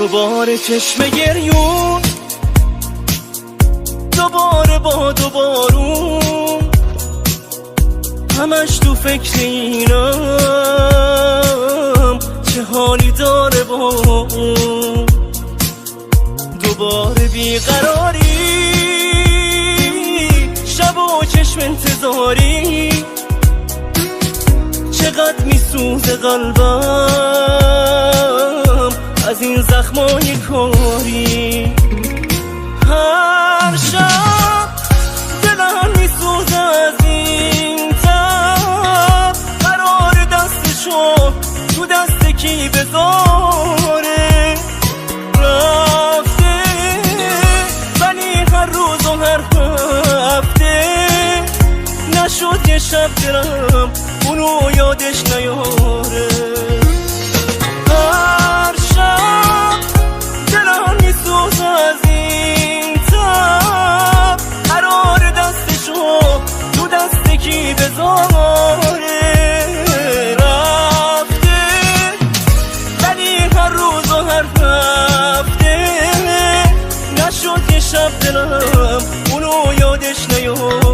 دوباره چشم گریون، دوباره باد و بارون، همش تو فکر اینم چه حالی داره با اون. دوباره بیقراری، شب و چشم انتظاری، چقدر میسوزه قلبم از این زخمای کاری. هر شب دلم میسوزه از این تب، قرار دستشو تو دست کی بذاره. رفته ولی هر روز و هر هفته نشد یه شب دلم اونو یادش نیاره. هر شب دلم میسوزه از این تب، قرار دستشو تو دست کی بذاره. رفته ولی هر روز و هر هفته نشد یه شب دلم اونو یادش نیاره.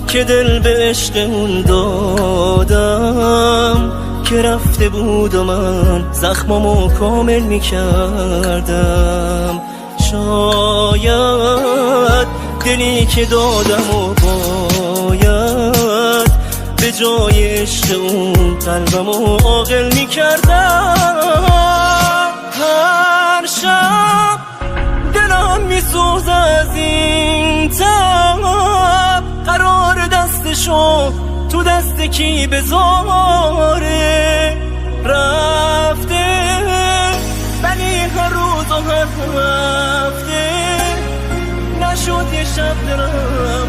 که دل به عشق اون دادم، که رفته بود و من زخمامو کامل میکردم. شاید دلی که دادم و باید به جای عشق اون قلبمو عاقل میکردم. هر شب دلم میسوزه از این تب، قرار دستشو تو دست کی بذاره. رفته ولی هر روز و هر هفته نشد یه شب دلم